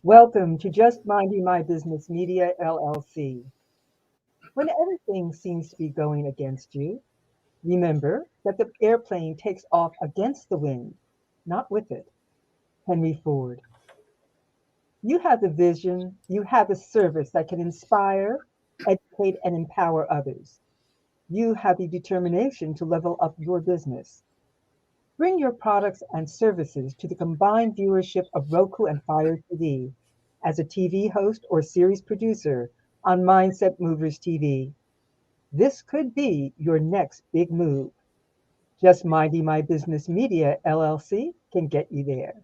Welcome to Just Minding My Business Media LLC. When everything seems to be going against you, remember that the airplane takes off against the wind, not with it. Henry Ford. You have the vision, you have the service that can inspire, educate, and empower others. You have the determination to level up your business. Bring your products and services to the combined viewership of Roku and Fire TV as a TV host or series producer on Mindset Movers TV. This could be your next big move. Just Minding My Business Media LLC can get you there.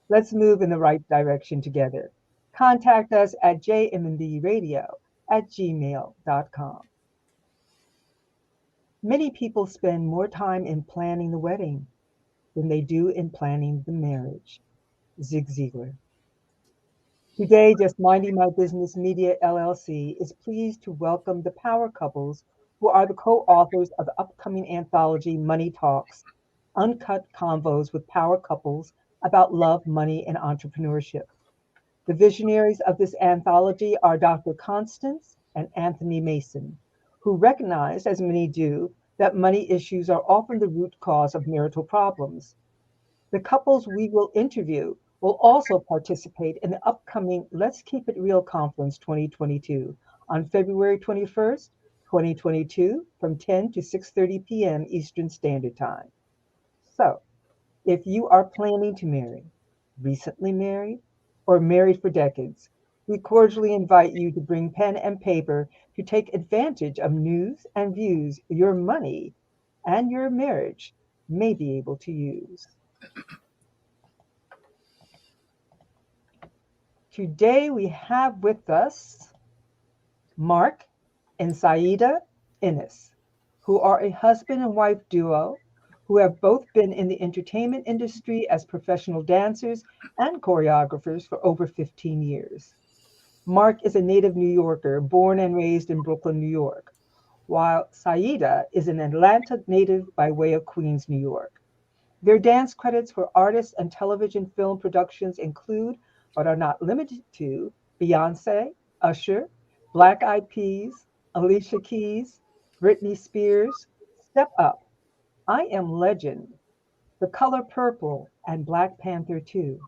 Let's move in the right direction together. Contact us at jmmbradio@gmail.com. Many people spend more time in planning the wedding than they do in planning the marriage. Zig Ziglar. Today, Just Minding My Business Media LLC is pleased to welcome the power couples who are the co-authors of the upcoming anthology Money Talks, uncut convos with power couples about love, money, and entrepreneurship. The visionaries of this anthology are Dr. Constance and Anthony Mason, who recognize, as many do, that money issues are often the root cause of marital problems. The couples we will interview will also participate in the upcoming Let's Keep It Real Conference 2022 on February 21st, 2022 from 10 to 6:30 p.m. Eastern Standard Time. So, if you are planning to marry, recently married, or married for decades, we cordially invite you to bring pen and paper to take advantage of news and views your money and your marriage may be able to use. Today we have with us Mark and Saida Innes, who are a husband and wife duo who have both been in the entertainment industry as professional dancers and choreographers for over 15 years. Mark is a native New Yorker, born and raised in Brooklyn, New York, while Saida is an Atlanta native by way of Queens, New York. Their dance credits for artists and television film productions include, but are not limited to, Beyonce, Usher, Black Eyed Peas, Alicia Keys, Britney Spears, Step Up, I Am Legend, The Color Purple, and Black Panther 2.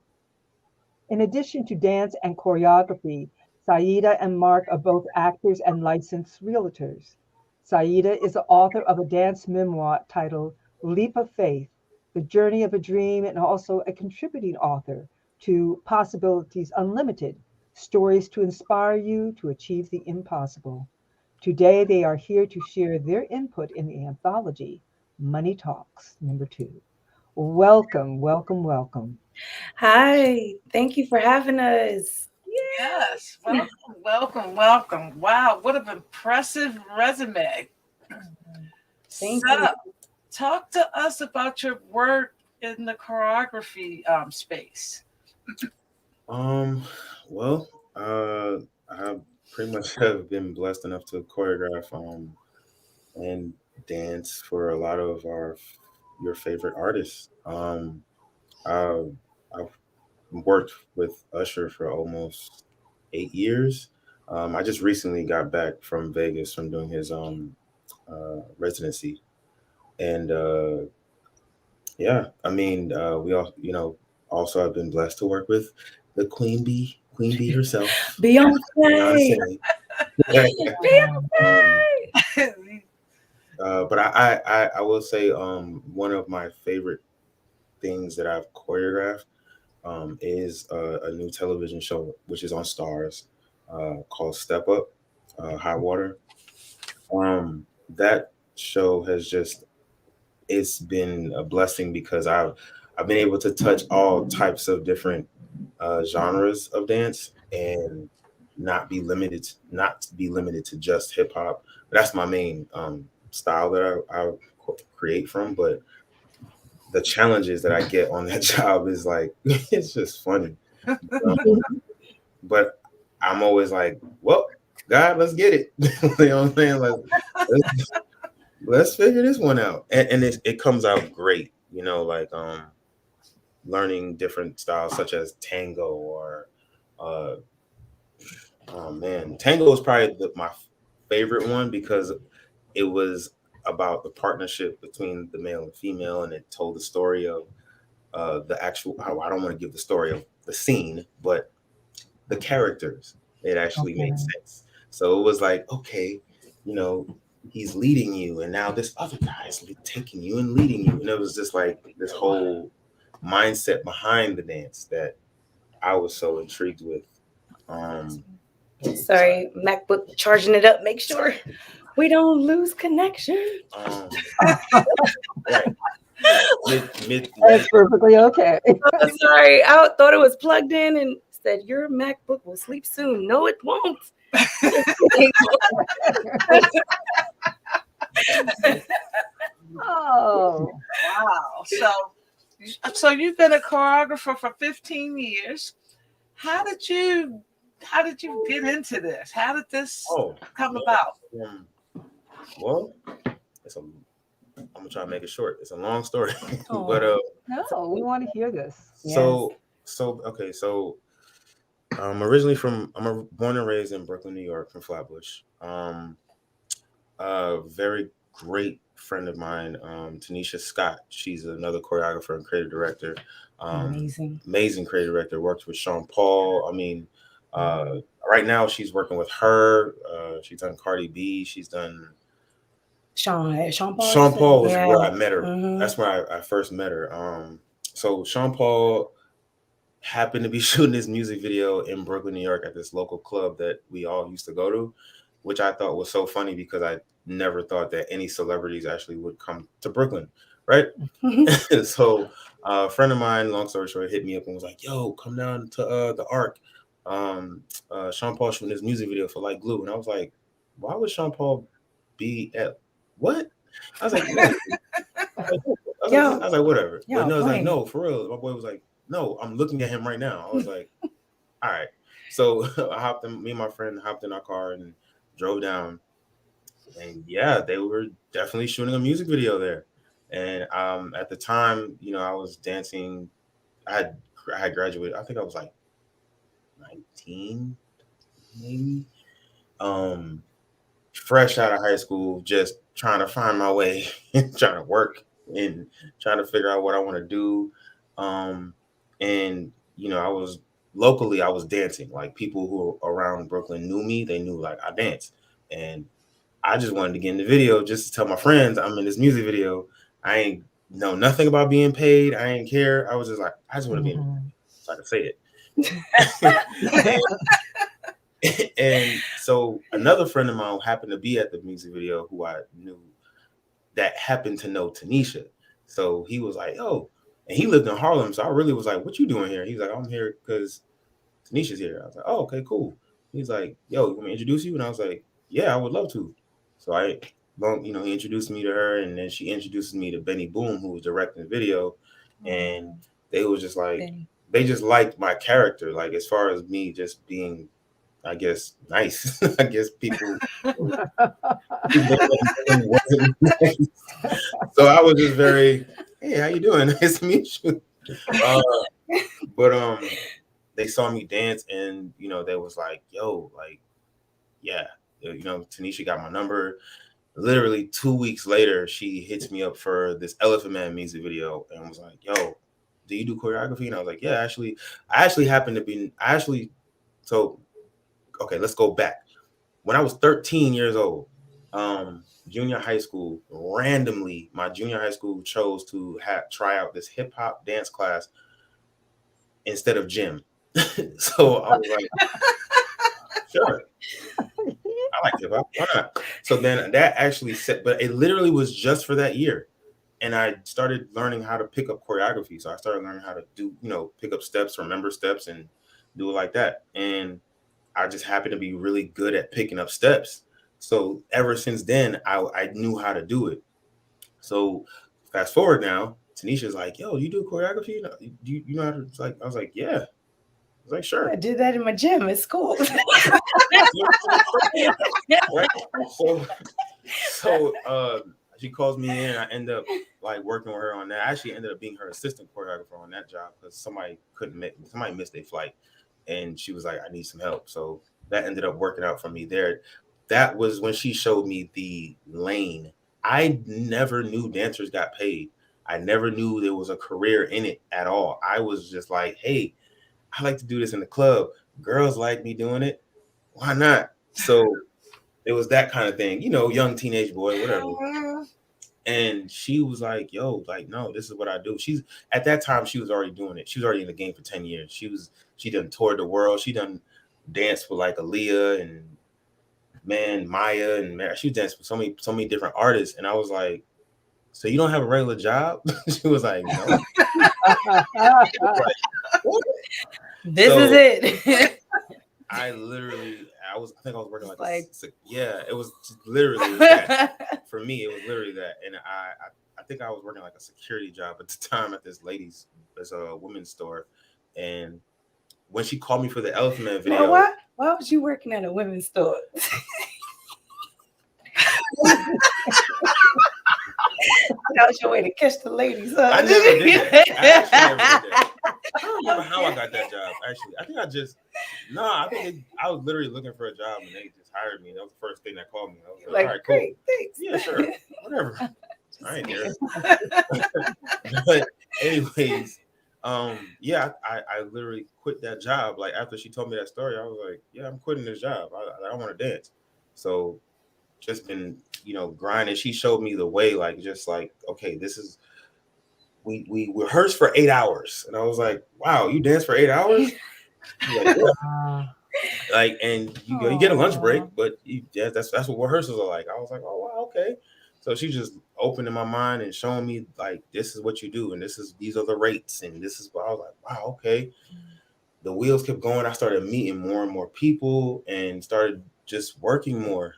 In addition to dance and choreography, Saida and Mark are both actors and licensed realtors. Saida is the author of a dance memoir titled Leap of Faith, The Journey of a Dream, and also a contributing author to Possibilities Unlimited, Stories to Inspire You to Achieve the Impossible. Today, they are here to share their input in the anthology, Money Talks, #2. Welcome, welcome, welcome. Hi, thank you for having us. Yes, welcome. Wow, what an impressive resume. Thank So, you. talk to us about your work in the choreography space. Um, well, I pretty much have been blessed enough to choreograph and dance for a lot of your favorite artists. I, I've worked with Usher for almost 8 years. I just recently got back from Vegas from doing his residency, and yeah, I mean, we all also have been blessed to work with the Queen Bee herself, Beyonce. Beyonce. um, Beyonce. but I will say one of my favorite things that I've choreographed is a new television show which is on Stars called Step Up, High Water. That show has just it's been a blessing because I've been able to touch all types of different genres of dance and not be limited to just hip hop. That's my main style that I create from. But the challenges that I get on that job is like it's just funny. Um, but I'm always like, well, God, let's get it. You know what I'm saying? Like, let's, let's figure this one out, and it comes out great. Like learning different styles such as tango or Uh, oh man, Tango is probably my favorite one because it was about the partnership between the male and female, and it told the story of the actual. I don't want to give the story of the scene, but the characters. It actually Okay. made sense. So it was like, okay, you know, he's leading you, and now this other guy is taking you and leading you, and it was just like this whole mindset behind the dance that I was so intrigued with. Sorry, MacBook charging it up. Make sure we don't lose connection. Right. Mid That's perfectly okay. Sorry, I thought it was plugged in and said your MacBook will sleep soon. No, it won't. Oh, Wow. So you've been a choreographer for 15 years. How did you get into this? How did this come about? Well, I'm gonna try to make it short. It's a long story, but no, we want to hear this. So okay, so originally I'm born and raised in Brooklyn, New York, from Flatbush. A very great friend of mine, Tanisha Scott. She's another choreographer and creative director. Amazing creative director. Worked with Sean Paul. I mean, right now she's working with her. She's done Cardi B. She's done Sean Paul. Sean Paul was where I met her. Mm-hmm. That's where I first met her. So Sean Paul happened to be shooting this music video in Brooklyn, New York, at this local club that we all used to go to, which I thought was so funny because I never thought that any celebrities actually would come to Brooklyn, right? So a friend of mine, long story short, hit me up and was like, "Yo, come down to the Arc. Sean Paul shooting his music video for Like Glue," and I was like, "Why would Sean Paul be at what?" I was like, I was like, whatever. But no, it's like, no, for real. My boy was like, no, I'm looking at him right now. I was like, all right. So me and my friend hopped in our car and drove down. And yeah, they were definitely shooting a music video there. And at the time, you know, I was dancing. I had graduated. I think I was like 19, maybe. Fresh out of high school, just trying to find my way, trying to work and trying to figure out what I want to do. And you know, I was dancing. Like, people who were around Brooklyn knew me. They knew, like, I dance, and I just wanted to get in the video just to tell my friends I'm in this music video. I ain't know nothing about being paid. I ain't care. I was just like, I just want to be in it, so I can say it. And so another friend of mine happened to be at the music video, who I knew, that happened to know Tanisha. So he was like, "Oh," and he lived in Harlem. So I really was like, "What you doing here?" He's like, "I'm here because Tanisha's here." I was like, "Oh, okay, cool." He's like, "Yo, you want me to introduce you?" And I was like, "Yeah, I would love to." So he introduced me to her, and then she introduces me to Benny Boom, who was directing the video. And they was just like, they just liked my character. Like, as far as me just being, I guess, nice. I guess people wasn't nice. So I was just very, "Hey, how you doing? Nice to meet you." But they saw me dance, and you know, they was like, "Yo, like, yeah, you know, Tanisha got my number." Literally 2 weeks later, she hits me up for this Elephant Man music video and was like, "Yo, do you do choreography?" And I was like, "Yeah, I actually happen to be so." Okay, let's go back. When I was 13 years old, junior high school, randomly, my junior high school chose to try out this hip hop dance class instead of gym. So I was like, sure, I like hip hop. Why not? So then that actually but it literally was just for that year. And I started learning how to pick up choreography. So I started learning how to do, pick up steps, remember steps, and do it like that. And I just happened to be really good at picking up steps. So ever since then, I knew how to do it. So fast forward now, Tanisha's like, "Yo, you do choreography? You know how to?" It's like, I was like, "Yeah." I was like, "Sure." I did that in my gym. It's cool. Right? So she calls me in. I end up like working with her on that. I actually ended up being her assistant choreographer on that job because somebody missed their flight. and she was like, I need some help. So that ended up working out for me there. That was when she showed me the lane. I never knew dancers got paid. I never knew there was a career in it at all. I was just like, hey, I like to do this in the club. Girls like me doing it. Why not? So it was that kind of thing, young teenage boy, whatever. And she was like, yo, like, no, this is what I do. She's at that time, she was already doing it. She was already in the game for 10 years. She done toured the world. She done danced with like Aaliyah and Maya and Mary. She danced with so many different artists. And I was like, so you don't have a regular job? She was like, no. This is it. I think I was working like it was literally that. For me, it was literally that. And I think I was working like a security job at the time at this a women's store. And when she called me for the Elephant Man video. Now, why was you working at a women's store? That was your way to catch the ladies, huh? I never did that. I actually never did that. I don't remember how I got that job, actually. I think I was literally looking for a job and they just hired me. That was the first thing that called me. I was like, all right, cool. Great, thanks. Yeah, sure. Whatever. I ain't there. But anyways, I literally quit that job. Like after she told me that story, I was like, yeah, I'm quitting this job. I want to dance. So just been, grinding. She showed me the way, okay, this is, we rehearsed for 8 hours. And I was like, wow, you dance for 8 hours? And you get a lunch break, but that's what rehearsals are like. I was like, oh, wow, okay. So she just opened in my mind and showing me like, this is what you do. And these are the rates. And this is what I was like, wow, okay. The wheels kept going. I started meeting more and more people and started just working more.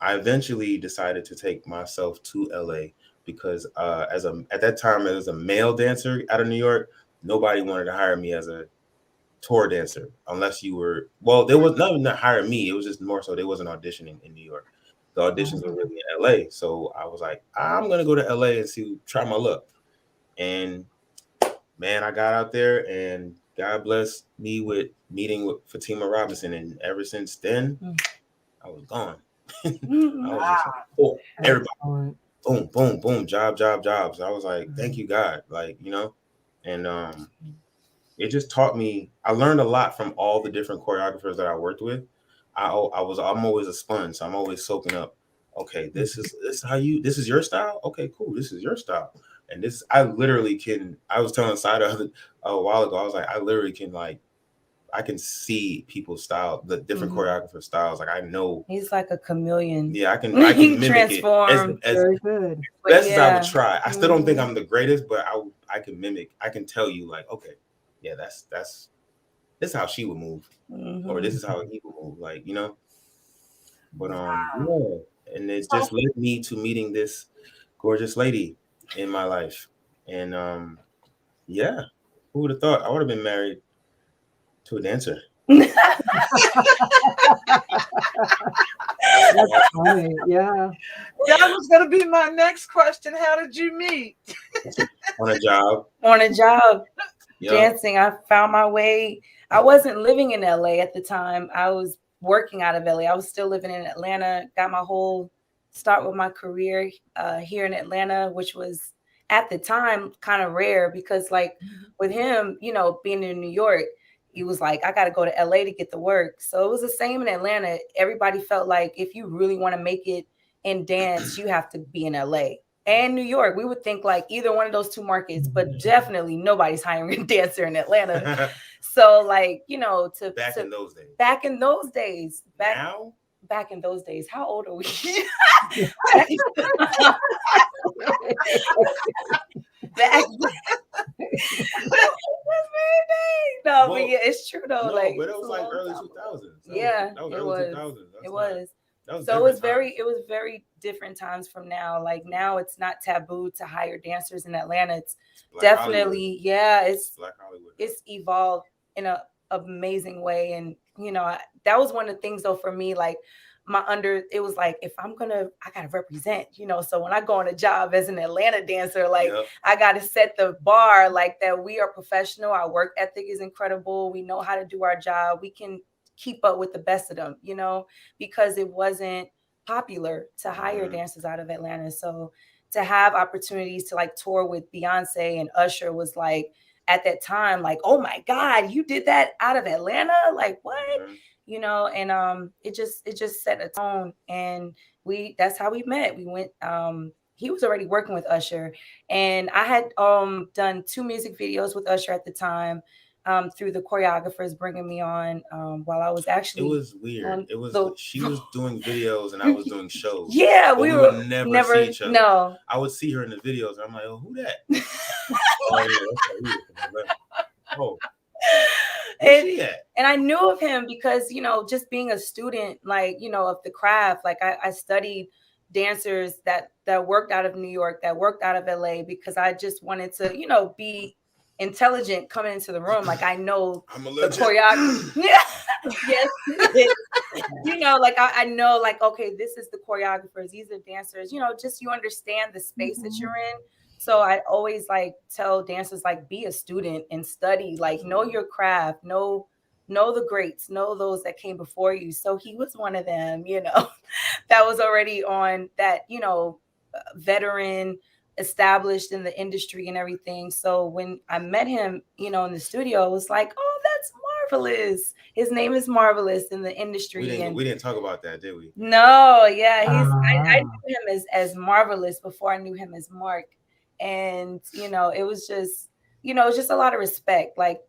I eventually decided to take myself to LA because at that time as a male dancer out of New York, nobody wanted to hire me as a tour dancer unless you were, there was not hiring me. It was just more so they wasn't auditioning in New York. The auditions were really in LA. So I was like, I'm going to go to LA and try my luck. And man, I got out there and God blessed me with meeting with Fatima Robinson. And ever since then, I was gone. I was just like, everybody, boom, boom, boom, jobs. I was like, thank you, God. And it just taught me, I learned a lot from all the different choreographers that I worked with. I'm always a sponge, so I'm always soaking up. Okay, this is your style. Okay, cool. This is your style. And I literally can, I was telling Sada a while ago, I was like, I literally can I can see people's style, the different choreographer styles. Like I know he's like a chameleon. Yeah, I can mimic transform. As very good. Best as I would try. I still don't think I'm the greatest, but I can mimic. I can tell you like, okay, yeah, this is how she would move, or this is how he would move. But and it just led me to meeting this gorgeous lady in my life, and who would have thought I would have been married to a dancer? That's funny. Yeah. That was going to be my next question. How did you meet? On a job. Dancing. I found my way. I wasn't living in LA at the time. I was working out of LA. I was still living in Atlanta. Got my whole start with my career here in Atlanta, which was at the time kind of rare because with him, being in New York, he was like, I got to go to LA to get the work. So it was the same in Atlanta. Everybody felt like if you really want to make it in dance, you have to be in LA and New York. We would think like either one of those two markets, but definitely nobody's hiring a dancer in Atlanta. So back in those days, back in those days, how old are we? But yeah, it's true though. But it was like early 2000s. Yeah, it was. So it was very different times from now. Like now, it's not taboo to hire dancers in Atlanta. It's definitely Hollywood. It's Black Hollywood. It's evolved in an amazing way, and that was one of the things though for me. Like it was like, if I gotta represent, so when I go on a job as an Atlanta dancer, like I gotta set the bar like that. We are professional. Our work ethic is incredible. We know how to do our job. We can keep up with the best of them, because it wasn't popular to hire dancers out of Atlanta. So to have opportunities to like tour with Beyonce and Usher was like, at that time, like, oh my God, you did that out of Atlanta? Like what? And it just set a tone, and that's how we met. We went, he was already working with Usher, and I had done 2 music videos with Usher at the time, through the choreographers bringing me on, while I was actually. It was weird. She was doing videos and I was doing shows. Yeah, we would never see each other. No, I would see her in the videos, and I'm like, oh, who that? Oh. And I knew of him because, just being a student, like, of the craft, like I studied dancers that worked out of New York, that worked out of LA, because I just wanted to, be intelligent coming into the room. Like I know the choreography. Yes. Like I know, like, okay, this is the choreographers, these are dancers, just you understand the space that you're in. So I always like tell dancers, like, be a student and study, like know your craft, know the greats, know those that came before you. So he was one of them, that was already on that, veteran, established in the industry and everything. So when I met him, in the studio, it was like, oh, that's Marvelous. His name is Marvelous in the industry. We didn't talk about that, did we? No, yeah. I knew him as Marvelous before I knew him as Mark. And, it was just, just a lot of respect. Like,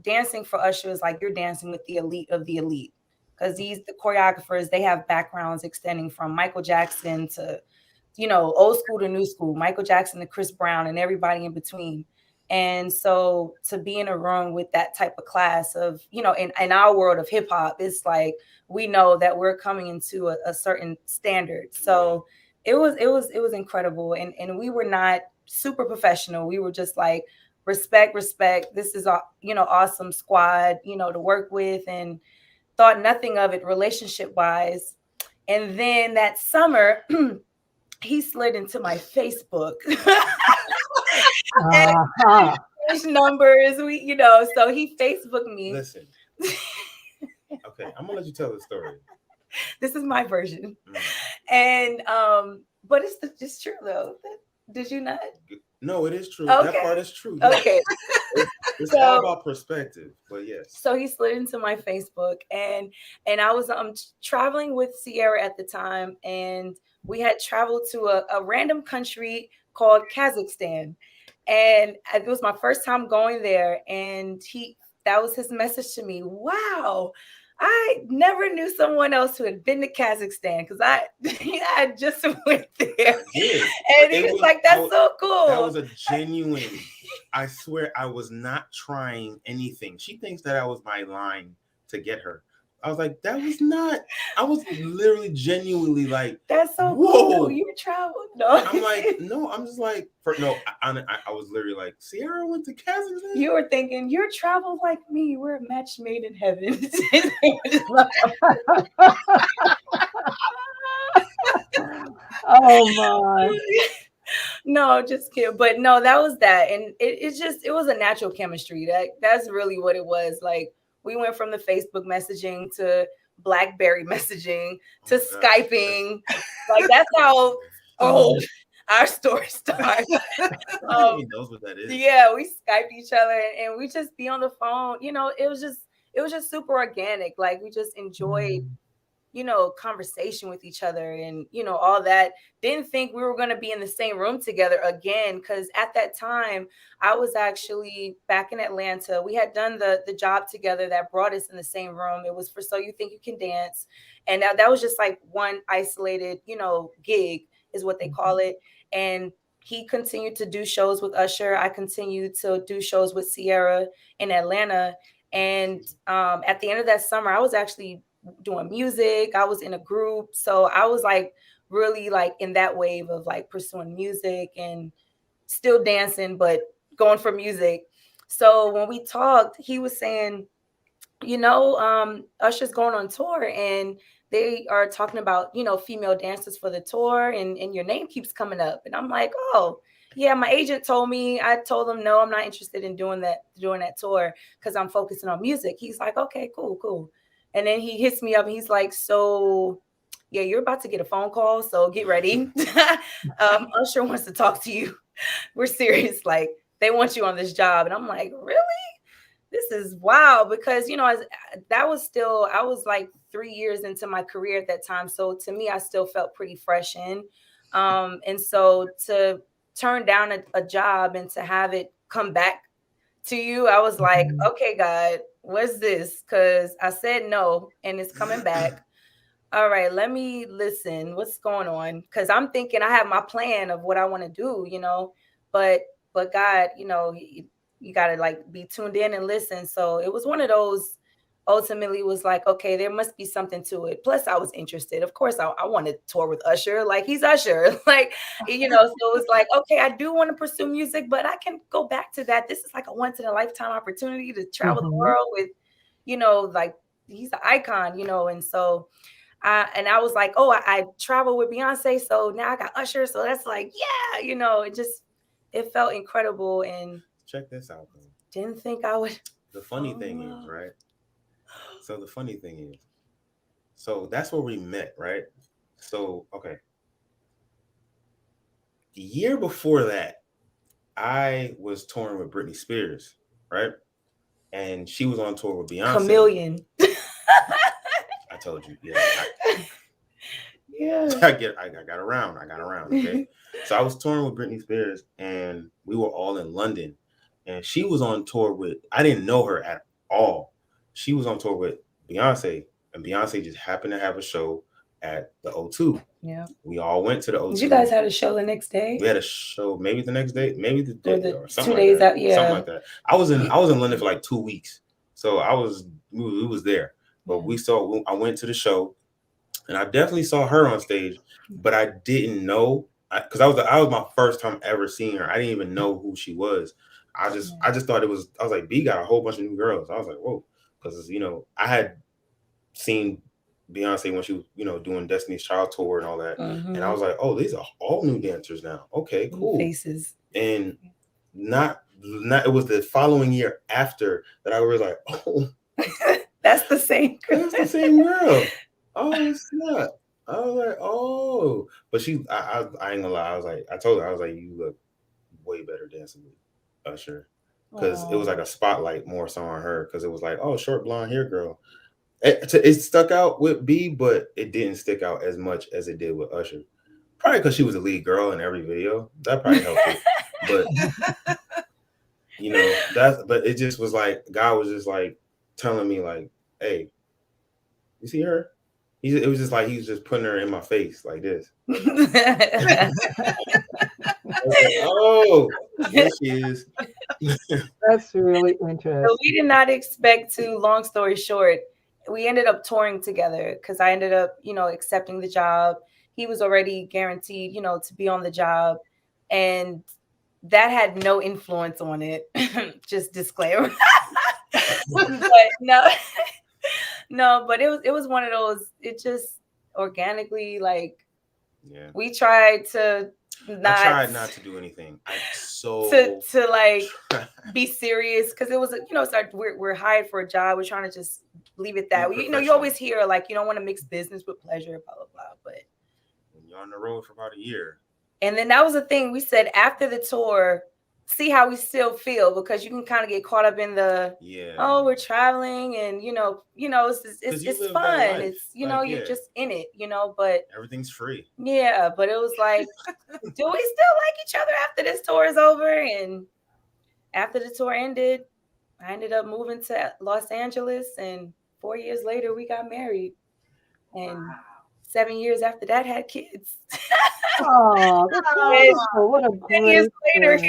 dancing for Usher is like you're dancing with the elite of the elite. Because the choreographers, they have backgrounds extending from Michael Jackson to, old school to new school, Michael Jackson to Chris Brown and everybody in between. And so to be in a room with that type of class of, in our world of hip hop, it's like, we know that we're coming into a certain standard. So it was incredible. And we were not super professional. We were just like, respect. This is awesome squad, to work with, and thought nothing of it relationship wise. And then that summer, he slid into my Facebook. Numbers, so he Facebooked me. Listen. Okay, I'm gonna let you tell the story. This is my version. And but it's true though. Did you not? No, it is true. Okay. That part is true. Okay. It's all about perspective, but yes. So he slid into my Facebook, and I was traveling with Sierra at the time, and we had traveled to a random country called Kazakhstan. And it was my first time going there, and that was his message to me. Wow, I never knew someone else who had been to Kazakhstan, because I just went there. And he was like, that's so cool. That was a genuine, I swear I was not trying anything. She thinks that I was my line to get her. I was like, I was literally genuinely like, that's so whoa. Cool. You traveled. No. I'm like, no, I'm just like, I was literally like, Sierra went to Kazakhstan? You were thinking, you're traveled like me. We're a match made in heaven. Oh my. No, just kidding. But no, that was that. And it was a natural chemistry. That's really what it was. Like, we went from the Facebook messaging to BlackBerry messaging to Skyping. Like, that's how our story started. He knows what that is. Yeah, we Skyped each other and we just be on the phone. It was just super organic. Like, we just enjoyed, conversation with each other and, all that. Didn't think we were going to be in the same room together again, because at that time I was actually back in Atlanta. We had done the job together that brought us in the same room. It was for So You Think You Can Dance. And that was just like one isolated, gig is what they call it. And he continued to do shows with Usher. I continued to do shows with Sierra in Atlanta. And at the end of that summer, I was actually doing music. I was in a group. So I was like really like in that wave of like pursuing music and still dancing, but going for music. So when we talked, he was saying, Usher's going on tour and they are talking about, female dancers for the tour and your name keeps coming up. And I'm like, oh, yeah, my agent told me, I told him, no, I'm not interested in doing that tour because I'm focusing on music. He's like, okay, cool. And then he hits me up and he's like, so yeah, you're about to get a phone call. So get ready. Usher wants to talk to you. We're serious. Like they want you on this job. And I'm like, really? This is wild because, I was like 3 years into my career at that time. So to me, I still felt pretty fresh in. And so to turn down a job and to have it come back to you, I was like, okay, God, what's this? Because I said no and it's coming back. All right, let me listen. What's going on? Because I'm thinking I have my plan of what I want to do, but God, you got to like be tuned in and listen. So it was one of those. Ultimately, was like, okay, there must be something to it. Plus, I was interested. Of course, I wanted to tour with Usher. Like he's Usher. Like, so it was like, okay, I do want to pursue music, but I can go back to that. This is like a once in a lifetime opportunity to travel the world with, like he's an icon, and so. I was like, oh, I travel with Beyonce, so now I got Usher, so that's like, yeah, it felt incredible. And check this out, though. Didn't think I would. The funny thing is, right? So the funny thing is, so that's where we met, right? So okay, the year before that, I was touring with Britney Spears, right? And she was on tour with Beyonce. Chameleon. I told you, yeah. Yeah. I got around. Okay. So I was touring with Britney Spears and we were all in London. And she was on tour with, I didn't know her at all. She was on tour with Beyonce. And Beyonce just happened to have a show at the O2. Yeah. We all went to the O2. You guys had a show the next day? We had a show maybe the next day, maybe the day or something 2 days like that. out, yeah. Something like that. I was in London for like 2 weeks. So we was there. But I went to the show and I definitely saw her on stage, but I didn't know because I was my first time ever seeing her. I didn't even know who she was. I just thought I was like, B got a whole bunch of new girls. I was like, whoa, because I had seen Beyonce when she was doing Destiny's Child tour and all that, and I was like, oh, these are all new dancers now. Okay, cool. Faces. And not it was the following year after that I was like, oh, that's the same girl. That's the same girl. Oh, it's not. I was like, oh, but I ain't gonna lie. I told her, I was like, you look way better dancing with Usher, because it was like a spotlight more so on her, because it was like, oh, short blonde hair girl. It stuck out with B, but it didn't stick out as much as it did with Usher. Probably because she was the lead girl in every video. That probably helped it. But but it just was like God was just like telling me like, hey, you see her? It was just like he was just putting her in my face like this. Like, oh, there she is. That's really interesting. So we did not expect to. Long story short, we ended up touring together because I ended up, accepting the job. He was already guaranteed, to be on the job, and that had no influence on it. Just disclaimer. But no, but it was one of those. It just organically, like, we tried to not. I tried not to do anything. To like be serious, because it was it's like we're hired for a job. We're trying to just leave it that way. You always hear like you don't want to mix business with pleasure, blah blah blah. But when you're on the road for about a year, and then that was the thing we said after the tour. See how we still feel, because you can kind of get caught up in the oh, we're traveling and it's fun. It's you're just in it, but everything's free. Yeah, but it was like, do we still like each other after this tour is over? And after the tour ended, I ended up moving to Los Angeles, and 4 years later we got married, and 7 years after that had kids. Oh, that's wonderful. What a great 10 years later.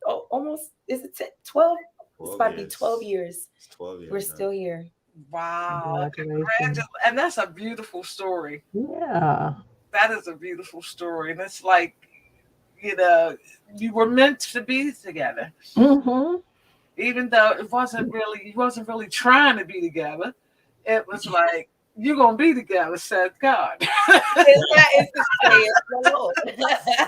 Almost, is it 12? It's about to be 12 years. It's 12 years. We're still here. Wow. Congratulations. And that's a beautiful story. Yeah. That is a beautiful story. And it's like, you were meant to be together. Mm-hmm. even though it wasn't really, you wasn't really trying to be together. It was like, you're going to be together, said God. It's the say of the Lord.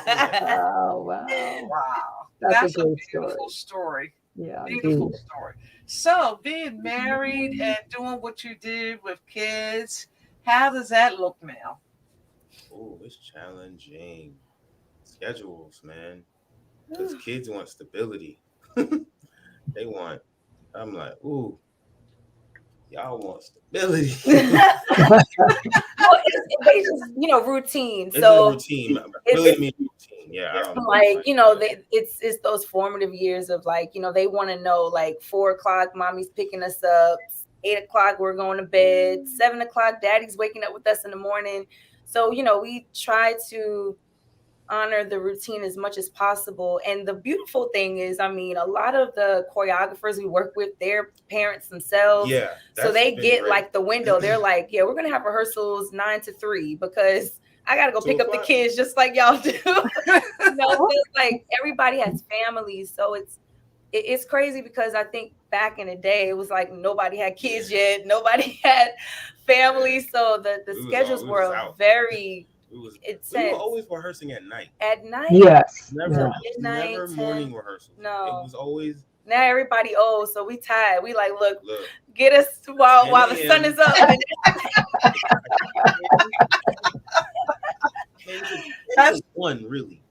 Oh, wow. Wow. That's a a great beautiful story. Yeah, Beautiful indeed. story. So, being married and doing what you did with kids, how does that look now? Oh, it's challenging. Schedules, man. Because kids want stability. They want, I'm like, ooh, y'all want stability. Well, they just routine. It's a So routine. it's Really mean routine. Yeah, I don't like it's those formative years of like they want to know like 4 o'clock, mommy's picking us up, 8 o'clock we're going to bed, 7 o'clock daddy's waking up with us in the morning. So we try to honor the routine as much as possible. And the beautiful thing is, I mean, a lot of the choreographers we work with, they're parents themselves. Yeah. So they get great. like the window. They're like, yeah, we're going to have rehearsals 9 to 3 because I got to go pick up the kids just like y'all do. So it's like everybody has families. So it's crazy because I think back in the day, it was like nobody had kids yet. Nobody had families. So the schedules were very we were always rehearsing at night. At night? Yes. Never midnight, morning rehearsals. No. It was always. Now everybody old, so we tired. We like, look, get us while the sun is up. That's one really.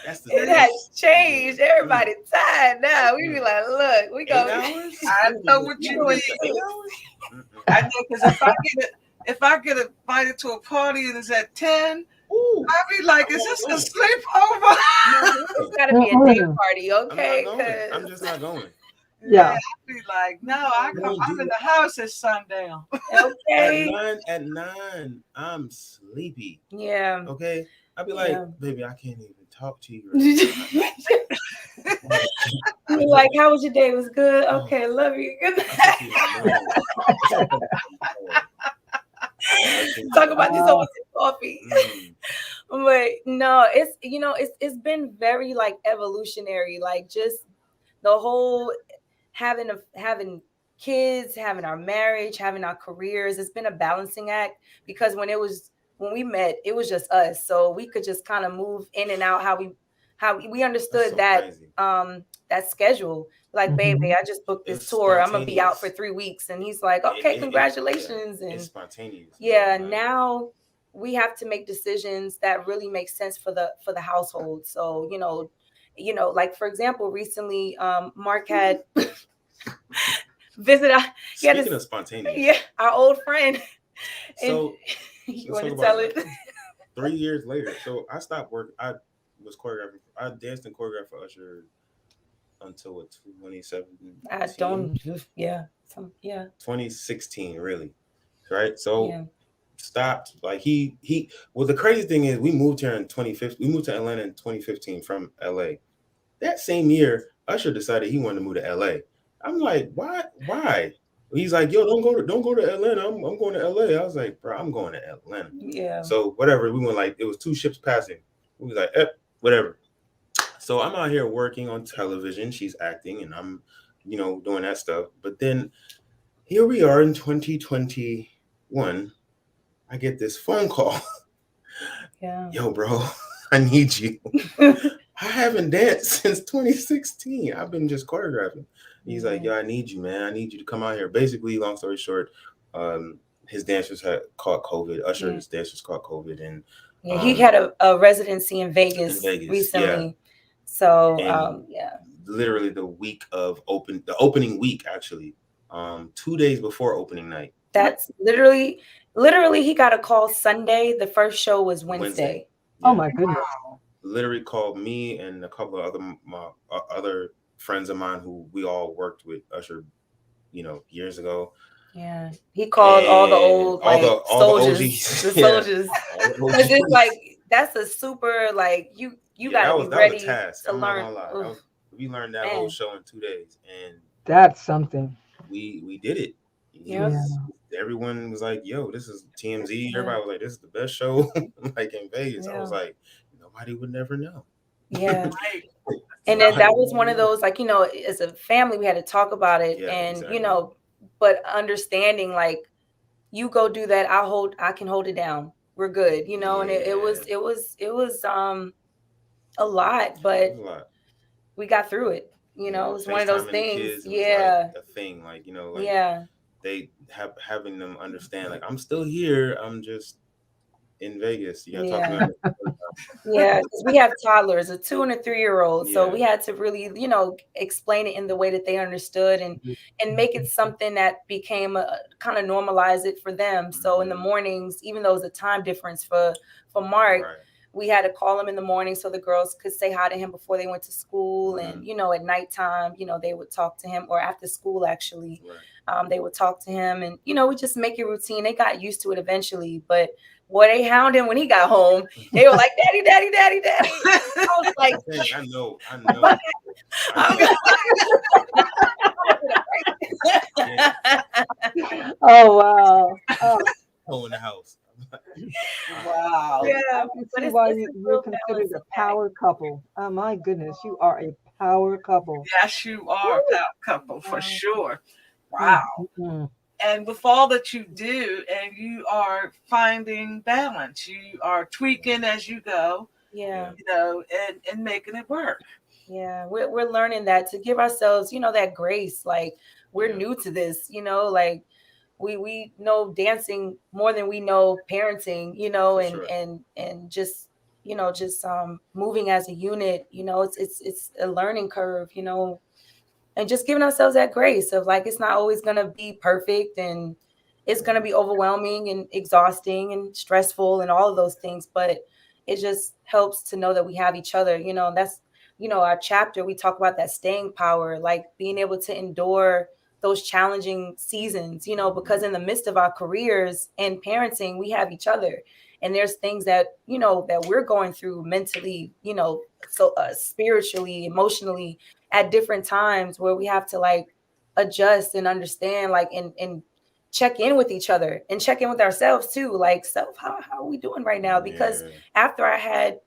It has changed. Everybody tired now. We be like, look, we go. I know what you mean. I know because if I get invited to a party and it's at 10, I be like, is this a sleepover? It's gotta be a day party, okay? I'm just not going. Yeah. I be like, no, I'm in the house at sundown. Okay. At 9, I'm sleepy. Yeah. Okay. I'd be like, baby, I can't even talk to you. You're like, how was your day? It was good. Okay, love you. Good night. Talk about this over some coffee. But no, it's been very like evolutionary, like just the whole having kids, having our marriage, having our careers. It's been a balancing act because when we met, it was just us, so we could just kind of move in and out how we understood that that schedule. Like, baby, I just booked this tour. I'm gonna be out for 3 weeks, and he's like, okay, congratulations. And it's spontaneous. Yeah, now we have to make decisions that really make sense for the household. So like for example, recently, Mark had visited. Speaking of spontaneous, yeah, our old friend. So you want to tell it? 3 years later, so I stopped work. I was choreographing. I danced and choreographed for Usher until 2017. I don't. Yeah. 2016, really, right? So stopped. Like he. Well, the crazy thing is, we moved here in 2015. We moved to Atlanta in 2015 from LA. That same year, Usher decided he wanted to move to LA. I'm like, why? He's like, yo, don't go to Atlanta. I'm going to LA. I was like, bro, I'm going to Atlanta. Yeah. So whatever. We went like, it was 2 ships passing. We was like, whatever. So I'm out here working on television. She's acting, and I'm, doing that stuff. But then here we are in 2021. I get this phone call. Yeah. Yo, bro, I need you. I haven't danced since 2016. I've been just choreographing. He's like, yo, I need you, man. I need you to come out here. Basically, long story short, his dancers had caught COVID. Usher's dancers caught COVID, and he had a residency in Vegas recently. Yeah. So literally the opening week actually, 2 days before opening night. That's literally he got a call Sunday. The first show was Wednesday. Yeah. Oh my goodness! Literally called me and a couple of other friends of mine who we all worked with Usher, years ago. Yeah, he called all the old soldiers. The soldiers. Because it's like that's a super you gotta be ready to learn. We learned that whole show in 2 days, and that's something. We did it. Yeah. Everyone was like, "Yo, this is TMZ." Everybody was like, "This is the best show like in Vegas." I was like, nobody would never know. Yeah. Right. And then that was one of those, like, as a family, we had to talk about it. Yeah, And, exactly. but understanding, like, you go do that, I can hold it down. We're good, and it was a lot, It was but a lot. we got through it. It Yeah, was one of those FaceTiming the things. kids was like Yeah. a thing. Like, like Yeah. they having them understand, like, I'm still here. I'm just in Vegas. You gotta talk to me Yeah. on this. Yeah, because we have toddlers, a 2 and a 3-year-old. So we Yeah. had to really, explain it in the way that they understood, and make it something that became a kind of normalize it for them. So in the Mhm. mornings, even though it's a time difference for Mark, Right. we had to call him in the morning so the girls could say hi to him before they went to school. Mhm. And, at nighttime, they would talk to him, or after school, actually, Right. they would talk to him. And, we just make it routine. They got used to it eventually, but boy, they hound him when he got home. They were like, "Daddy, daddy, daddy, daddy." I was like, Dang, I know. I know. Oh wow. Oh, Oh, in the house. Wow. Yeah, I can but see it's why it's a you're real considered balancing a act. power couple. Oh my goodness, you are a power couple. Yes, you are a power couple for Wow. sure. Wow. Mm-hmm. And with all that you do, and you are finding balance, you are tweaking as you go, Yeah, and making it work. yeah. We're learning that, to give ourselves, that grace. Like, we're Yeah. new to this, like we know dancing more than we know parenting, For and sure. just moving as a unit. It's a learning curve, and just giving ourselves that grace of, like, it's not always going to be perfect, and it's going to be overwhelming and exhausting and stressful and all of those things, but it just helps to know that we have each other. And that's, our chapter, we talk about that staying power, like being able to endure those challenging seasons, because in the midst of our careers and parenting, we have each other. And there's things that, that we're going through mentally, so spiritually, emotionally, at different times, where we have to, like, adjust and understand, like, and check in with each other and check in with ourselves too. Like, self, how are we doing right now? Because Yeah. after I had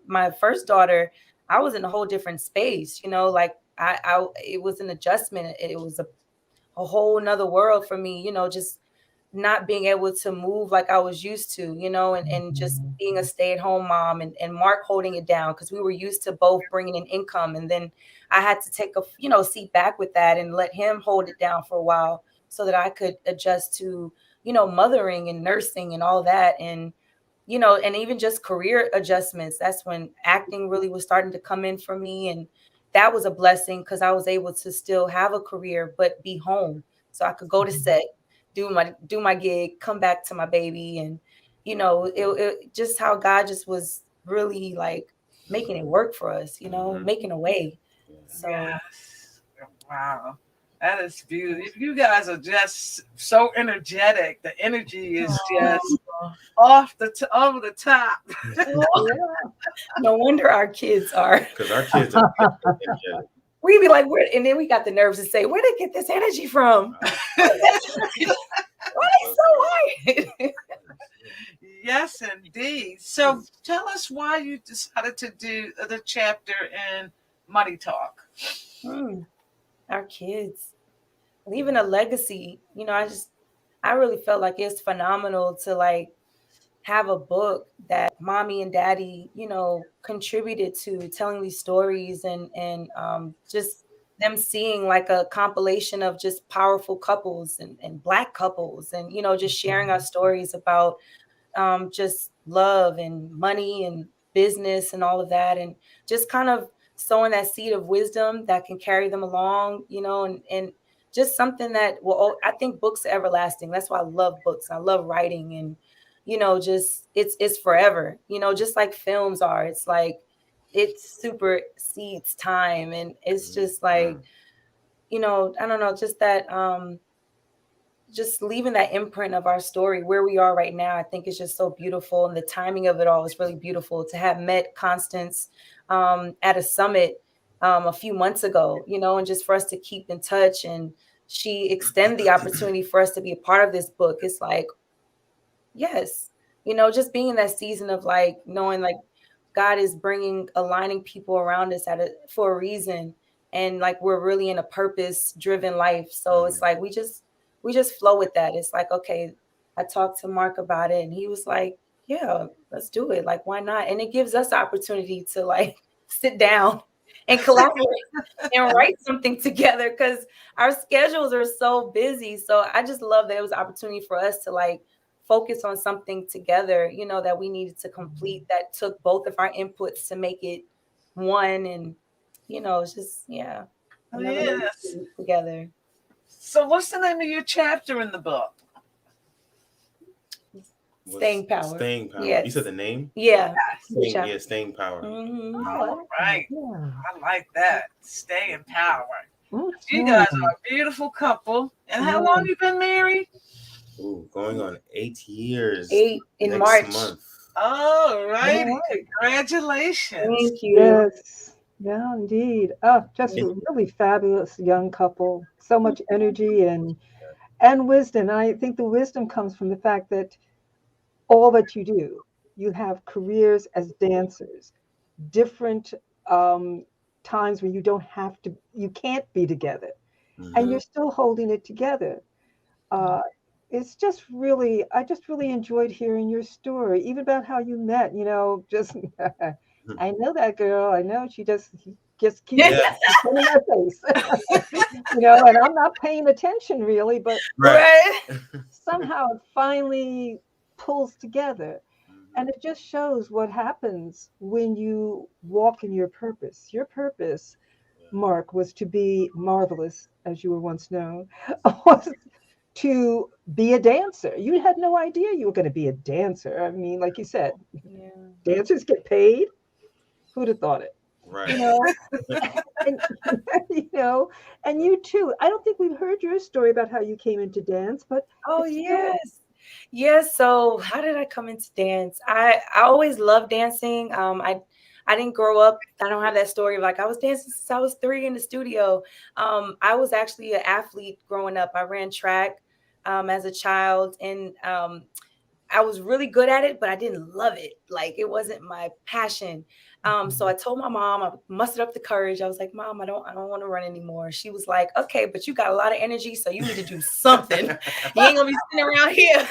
my first daughter, I was in a whole different space, like, I it was an adjustment. It was a whole nother world for me, just not being able to move like I was used to, and just being a stay-at-home mom, and Mark holding it down, because we were used to both bringing in income. And then I had to take a, seat back with that, and let him hold it down for a while, so that I could adjust to, mothering and nursing and all that. And, and even just career adjustments. That's when acting really was starting to come in for me. And that was a blessing, because I was able to still have a career, but be home. So I could go to set, do my gig, come back to my baby. And, it just how God just was really, like, making it work for us, Mhm. making a way. Yeah. So Yes. Wow. That is beautiful. You guys are just so energetic. The energy is just over the top. Yeah. no wonder our kids are. Because our kids are energetic. We be like, where? And then we got the nerves to say, where they get this energy from? Why they so white? Yes, indeed. So tell us why you decided to do the chapter in Money Talk. Our kids leaving a legacy. I really felt like it's phenomenal to, like, have a book that mommy and daddy, contributed to, telling these stories, and just them seeing, like, a compilation of just powerful couples, and black couples, and, just sharing our stories about just love and money and business and all of that, and just kind of sowing that seed of wisdom that can carry them along, and just something that, well, I think books are everlasting. That's why I love books. I love writing, and, just it's forever, just like films are. It's like it supersedes time, and it's just like, I don't know, just that just leaving that imprint of our story where we are right now. I think is just so beautiful. And the timing of it all is really beautiful. To have met Constance at a summit a few months ago, and just for us to keep in touch, and she extended the opportunity for us to be a part of this book. It's like, yes, just being in that season of, like, knowing, like, God is aligning people around us for a reason. And like, we're really in a purpose driven life. So it's like, we just flow with that. It's like, okay, I talked to Mark about it and he was like, yeah, let's do it. Like, why not? And it gives us the opportunity to like sit down and collaborate and write something together, because our schedules are so busy. So I just love that it was an opportunity for us to like focus on something together, you know, that we needed to complete, that took both of our inputs to make it one. And, you know, it's just, yeah. Yes. Together. So what's the name of your chapter in the book? Staying Power. Staying Power. Yes. You said the name? Yeah. Staying Power. Mm-hmm. All right. Yeah. I like that. Staying Power. Mm-hmm. You guys are a beautiful couple. And how long you been married? Ooh, going on 8 years. 8 in next March. month. All righty. Congratulations. Thank you. Yes. Yeah, indeed. Oh, just a really fabulous young couple. So much energy and wisdom. I think the wisdom comes from the fact that all that you do, you have careers as dancers, different times when you can't be together, and you're still holding it together. It's just really, I just really enjoyed hearing your story, even about how you met. You know, just I know that girl. I know she just keeps in my face, you know, and I'm not paying attention really, but somehow it finally pulls together. And it just shows what happens when you walk in your purpose. Your purpose, Mark, was to be marvelous, as you were once known, was to be a dancer. You had no idea you were going to be a dancer. I mean, like you said, dancers get paid. Who'd have thought it? Right. You know, and, you know, and you too. I don't think we've heard your story about how you came into dance, but yes. Yes. So how did I come into dance? I always loved dancing. I didn't grow up. I don't have that story of like I was dancing since I was 3 in the studio. I was actually an athlete growing up. I ran track as a child, and I was really good at it, but I didn't love it. Like, it wasn't my passion. So I told my mom, I mustered up the courage. I was like, Mom, I don't want to run anymore. She was like, okay, but you got a lot of energy, so you need to do something. You ain't gonna be sitting around here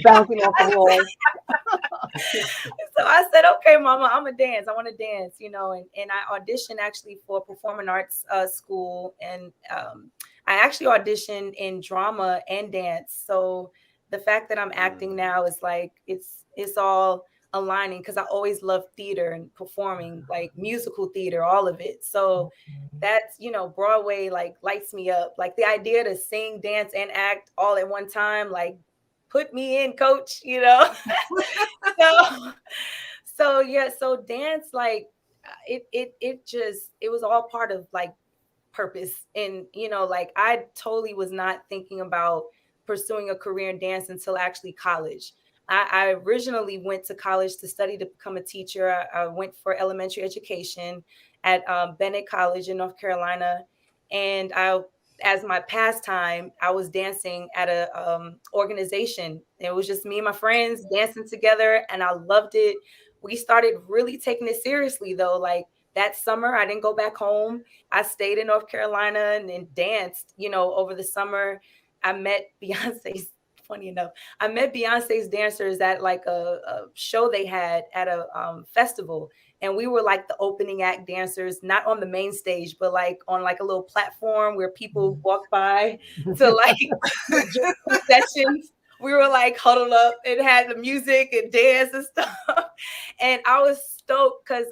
bouncing off the wall. So I said, okay, Mama, I'm gonna dance. I want to dance, you know, and I auditioned actually for performing arts school, and I actually auditioned in drama and dance. So the fact that I'm acting now is like it's all aligning, because I always loved theater and performing, like musical theater, all of it. So that's, you know, Broadway like lights me up. Like the idea to sing, dance, and act all at one time, like, put me in, coach, you know. so yeah, so dance, like it was all part of like purpose. And, you know, like I totally was not thinking about pursuing a career in dance until actually college. I originally went to college to study to become a teacher. I went for elementary education at Bennett College in North Carolina. And as my pastime, I was dancing at a organization. It was just me and my friends dancing together, and I loved it. We started really taking it seriously, though. Like that summer, I didn't go back home. I stayed in North Carolina and danced, you know, over the summer. I met Beyonce's, funny enough, I met Beyonce's dancers at like a show they had at a festival. And we were like the opening act dancers, not on the main stage, but like on like a little platform where people walk by to like sessions. We were like huddled up and had the music and dance and stuff. And I was stoked because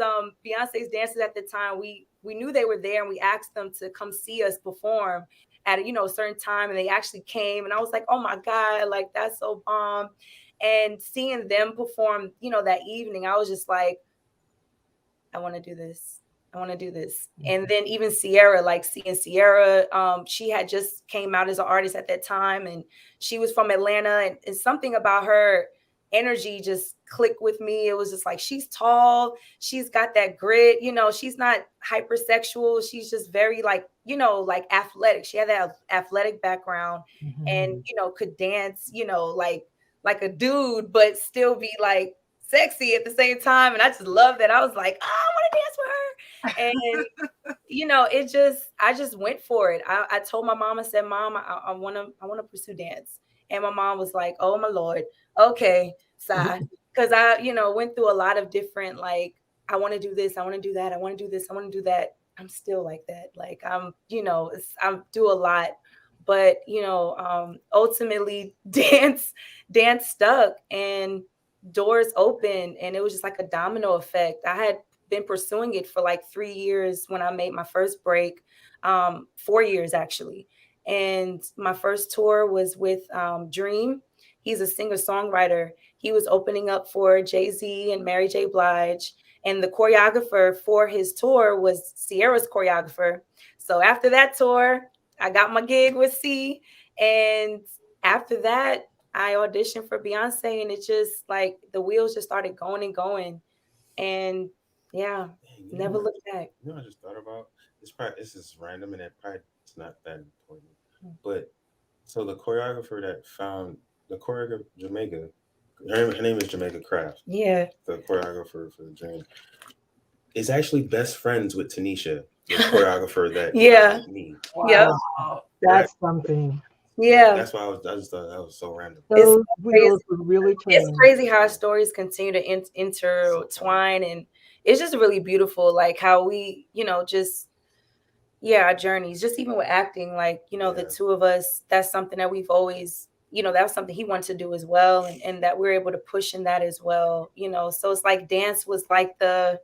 Beyonce's dancers at the time, we knew they were there, and we asked them to come see us perform at a, you know, a certain time, and they actually came. And I was like, oh my God, like that's so bomb. And seeing them perform, you know, that evening, I was just like, I want to do this. I want to do this. And then even Sierra, like seeing Sierra, she had just came out as an artist at that time, and she was from Atlanta, and something about her energy just clicked with me. It was just like, she's tall, she's got that grit, you know, she's not hypersexual, she's just very like, you know, like athletic. She had that athletic background, and, you know, could dance, you know, like a dude, but still be like sexy at the same time. And I just love that. I was like, oh, I want to dance with her. And I just went for it. I told my mom, I said, Mom, I want to pursue dance. And my mom was like, oh my Lord. Okay. Sigh. Because I, went through a lot of different, like, I want to do this. I want to do that. I want to do this. I want to do that. I'm still like that. Like I do a lot, but ultimately dance stuck and doors opened, and it was just like a domino effect. I had been pursuing it for like 3 years when I made my first break, 4 years actually. And my first tour was with Dream. He's a singer-songwriter. He was opening up for Jay-Z and Mary J. Blige. And the choreographer for his tour was Sierra's choreographer. So after that tour, I got my gig with C. And after that, I auditioned for Beyonce, and it just like the wheels just started going and going. And yeah, never looked back. You know, I just thought about this is random, and it's not that important. But so the choreographer that found the choreographer Jamaica, her name is Jamaica Craft. Yeah. The choreographer for the Dream is actually best friends with Tanisha, the choreographer that me. Wow. Yeah. That's something. Yeah. That's why I just thought that was so random. Those wheels were really turning. It's crazy how our stories continue to intertwine, and it's just really beautiful, like how we, our journeys, just even with acting, like, the two of us, that's something that we've always, that was something he wanted to do as well. And that we're able to push in that as well, so it's like dance was like the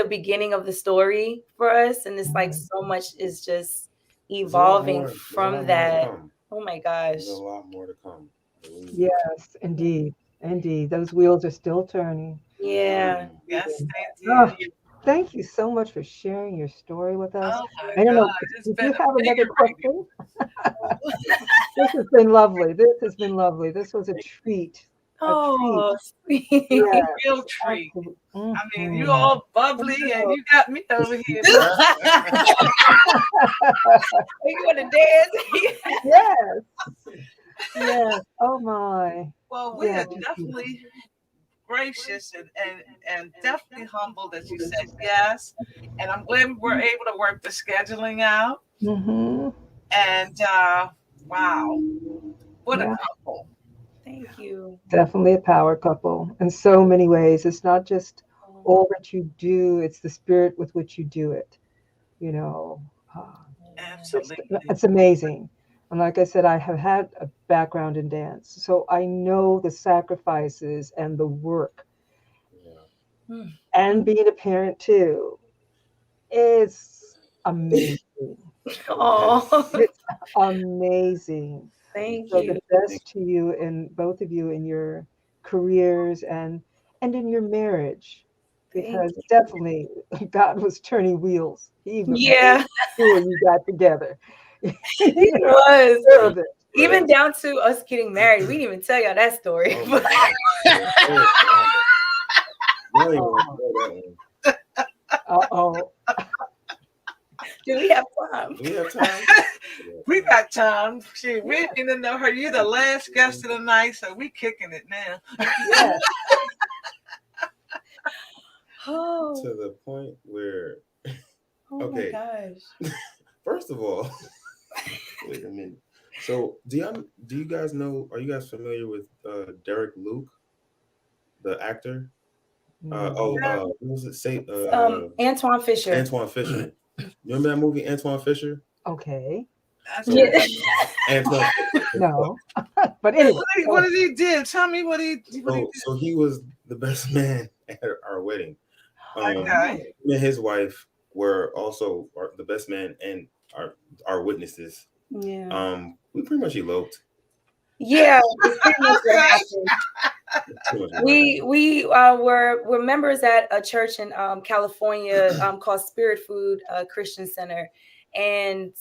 beginning of the story for us. And it's like so much is just evolving from that. Oh my gosh. There's a lot more to come. Yes, indeed. Indeed. Those wheels are still turning. Yeah. Yes, thank you. Thank you so much for sharing your story with us. Oh my I don't know, God, do you have another question? This has been lovely. This was a treat. Oh, sweet. Yeah, real treat. Mm-hmm. I mean, you all bubbly and you got me over here. You want to dance? Yes. Yes. Oh my. Well, we are definitely gracious and definitely humble that you said yes. And I'm glad we're able to work the scheduling out. Mm-hmm. And wow, what a couple. Thank you. Definitely a power couple in so many ways. It's not just all that you do, it's the spirit with which you do it. Absolutely. It's amazing. And like I said, I have had a background in dance, so I know the sacrifices and the work. Yeah. And being a parent too. It's amazing. Oh, It's amazing. thank So you. the best to you and both of you in your careers and in your marriage, because definitely God was turning wheels. He even made sure you got together. It was. Even down to us getting married. We didn't even tell y'all that story. Uh-oh. Do we have time? We got time. Shit, we didn't even know her. You're the last guest of the night, so we kicking it now. Yes. To the point where my gosh. First of all, wait a minute. So do you guys know, are you guys familiar with Derek Luke, the actor? What was it? Antoine Fisher. Antoine Fisher. You remember that movie, Antoine Fisher? Okay. Antoine Fisher. No. But anyway. What did he do? Tell me what he did. So he was the best man at our wedding. Okay. Me and his wife were also the best man and our witnesses. Yeah. We pretty much eloped. Yeah. We were members at a church in California called Spirit Food Christian Center, and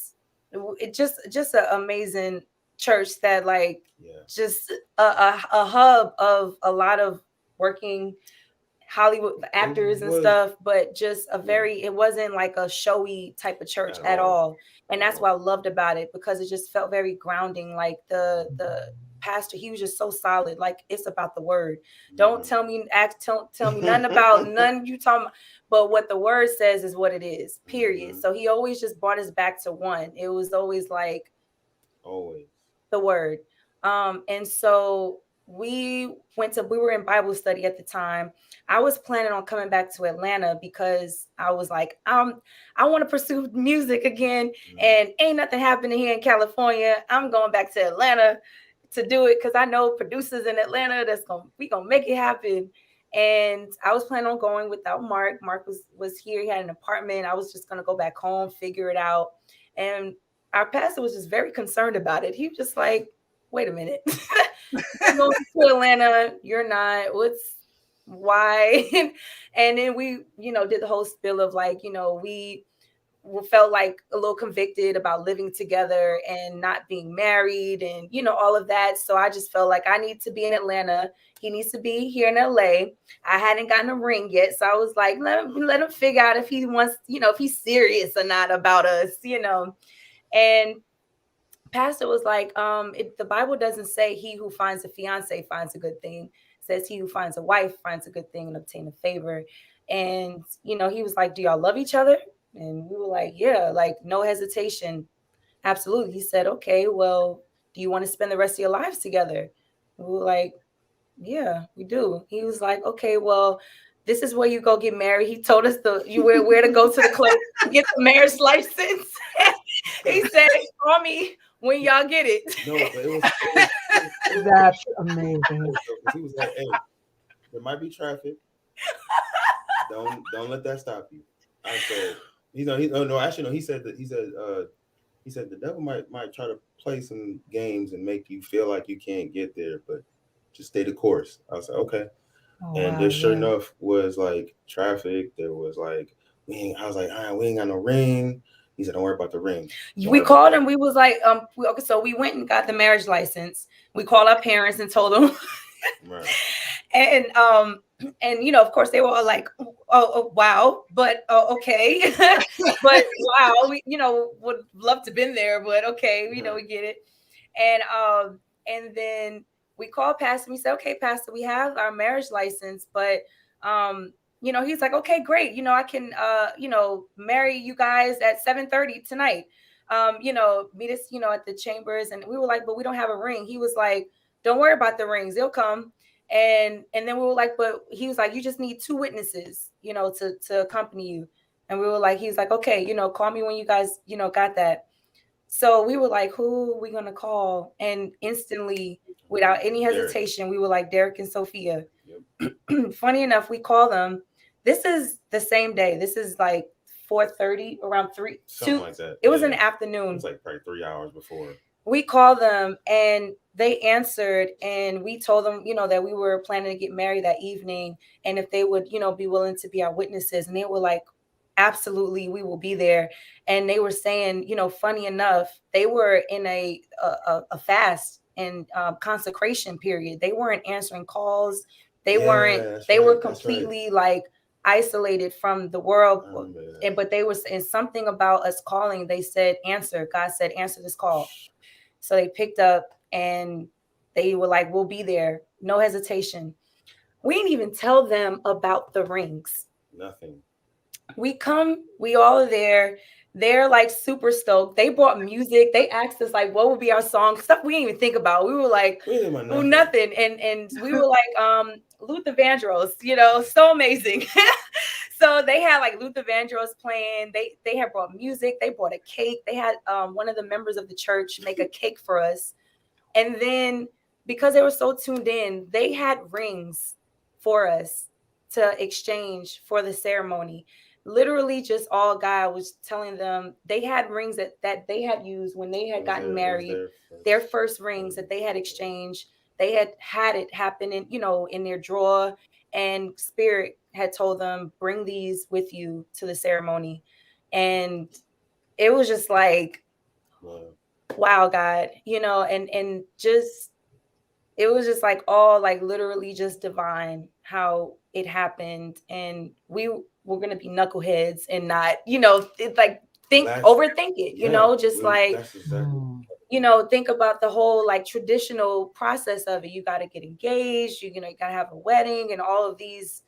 it just an amazing church that just a hub of a lot of working Hollywood actors and stuff, but just it wasn't like a showy type of church at all. And that's what I loved about it, because it just felt very grounding. Like the pastor, he was just so solid. Like, it's about the word. Don't tell me tell me nothing about none you talking about, but what the word says is what it is, period. So he always just brought us back to one. It was always like Always the word. And so we were in Bible study at the time. I was planning on coming back to Atlanta because I was like, I want to pursue music again, and ain't nothing happening here in California. I'm going back to Atlanta to do it because I know producers in Atlanta we gonna make it happen. And I was planning on going without Mark. Mark was here. He had an apartment. I was just gonna go back home, figure it out. And our pastor was just very concerned about it. He was just like, wait a minute. You're going to Atlanta. You're not. Why? And then we, did the whole spill of like, we felt like a little convicted about living together and not being married and, all of that. So I just felt like I need to be in Atlanta. He needs to be here in LA. I hadn't gotten a ring yet. So I was like, let him figure out if he wants, if he's serious or not about us, And pastor was like, if the Bible doesn't say he who finds a fiance finds a good thing, it says he who finds a wife finds a good thing and obtain a favor. And, he was like, do y'all love each other? And we were like, yeah, like no hesitation. Absolutely. He said, okay, well, do you want to spend the rest of your lives together? We were like, yeah, we do. He was like, okay, well, this is where you go get married. He told us where to go to the club to get the marriage license. He said, call me when y'all get it. No, but it was That's amazing. He was like, hey, there might be traffic. Don't let that stop you. I said, he said the devil might try to play some games and make you feel like you can't get there, but just stay the course. I was like, okay. Oh, and wow, there sure enough was like traffic. There was like, I was like, all right, we ain't got no ring. He said, don't worry about the ring. We called him. We was like, okay, so we went and got the marriage license. We called our parents and told them. Right. And of course they were all like, oh wow, but okay. But wow, we would love to been there, but okay, we get it. And then we called pastor. We said, okay, pastor, we have our marriage license, but he's like, okay, great. I can marry you guys at 7:30 tonight. Meet us, at the chambers. And we were like, but we don't have a ring. He was like, don't worry about the rings, they'll come. And then we were like, but he was like, you just need 2 witnesses, to accompany you. And we were like, he's like, okay, call me when you guys, got that. So we were like, who are we going to call? And instantly, without any hesitation, we were like, Derek and Sophia. Yep. Funny enough, we call them. This is the same day. This is like 4:30, around 3. Something like that. It was an afternoon. It was like probably 3 hours before. We called them and they answered, and we told them, that we were planning to get married that evening, and if they would, be willing to be our witnesses. And they were like, absolutely, we will be there. And they were saying, funny enough, they were in a fast and consecration period. They weren't answering calls. They weren't. They were completely like isolated from the world. But they were saying something about us calling. They said, answer. God said, answer this call. So they picked up and they were like, we'll be there. No hesitation. We didn't even tell them about the rings. Nothing. We all are there. They're like super stoked. They brought music. They asked us like, what would be our song? Stuff we didn't even think about. We were like, nothing. And we were like, Luther Vandross, so amazing. So they had like Luther Vandross playing. They had brought music. They brought a cake. They had one of the members of the church make a cake for us. And then because they were so tuned in, they had rings for us to exchange for the ceremony. Literally just all God was telling them they had rings that they had used when they had gotten married, their first rings that they had exchanged. They had it happen in their drawer, and Spirit had told them, bring these with you to the ceremony. And it was just like, wow, God, and just, it was just like all like literally just divine how it happened. And we were going to be knuckleheads and not, it's like overthink it, just like, think about the whole like traditional process of it. You got to get engaged, you got to have a wedding and all of these,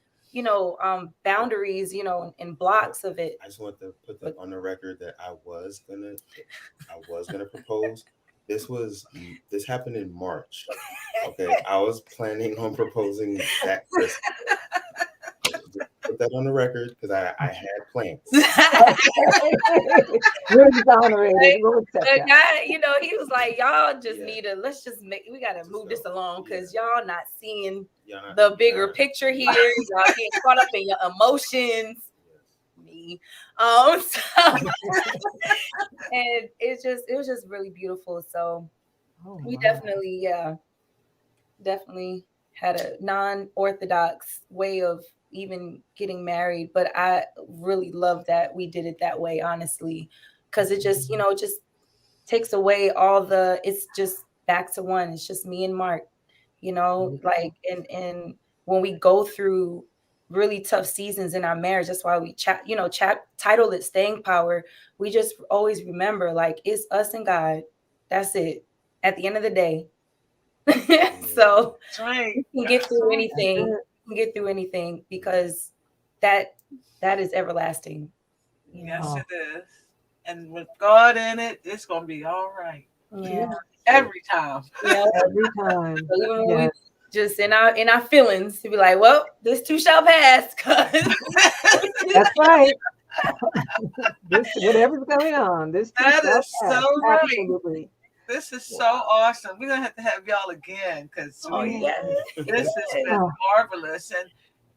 boundaries, and blocks of it. I just want to put that on the record that I was gonna propose. This happened in March. Okay, I was planning on proposing that Christmas. Just put that on the record because I had plans. We're exonerated. We'll accept The that. guy, he was like, y'all just we gotta move this along because y'all not seeing the bigger picture here. Y'all getting caught up in your emotions. Me. So, and it was just really beautiful. So we definitely had a non-orthodox way of even getting married, but I really love that we did it that way, honestly, because it just it just takes away it's just back to one. It's just me and Mark, like and when we go through really tough seasons in our marriage, that's why we title it Staying Power. We just always remember, like, it's us and God. That's it at the end of the day. So we can get through anything. We can get through anything because that is everlasting. Yes, it is. And with God in it, it's gonna be all right. Yeah. Every time. Yeah. Every time. So even when we just in our feelings to be like, well, this too shall pass. That's right. Whatever's going on, this too that shall is pass. so right. Absolutely. This is so awesome. We're gonna have to have y'all again because this has been marvelous. And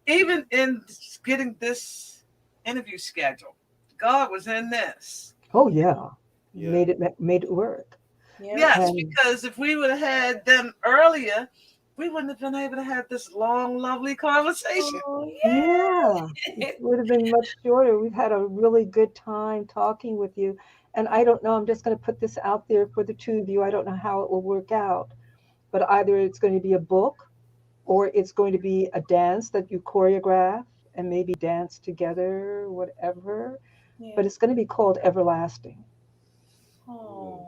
even in getting this interview scheduled, God was in this. Oh yeah. Made it work. Yeah. Yes, because if we would have had them earlier, we wouldn't have been able to have this long, lovely conversation. Oh, yeah. It would have been much shorter. We've had a really good time talking with you. And I don't know, I'm just going to put this out there for the two of you. I don't know how it will work out, but either it's going to be a book or it's going to be a dance that you choreograph and maybe dance together, whatever. Yeah. But it's going to be called Everlasting. Oh.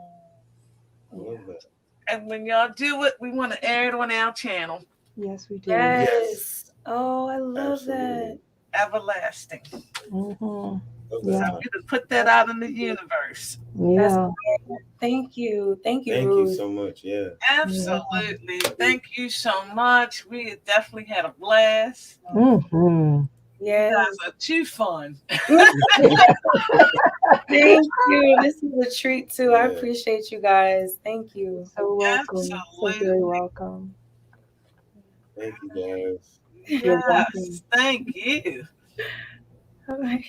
I love that. And when y'all do it, we want to air it on our channel. Yes, we do. Yes. Oh, I love that. Everlasting. Mm-hmm. Yeah. So you can put that out in the universe. Yeah. Thank you. Thank you, Thank Ruth. you so much. Yeah. Absolutely. Yeah. Thank you so much. We definitely had a blast. Mm-hmm. Yeah. You guys are too fun. Thank you. This is a treat too. I appreciate you guys. Thank you. So welcome. Absolutely. So very welcome. Thank you guys. Yes. Thank you. All right.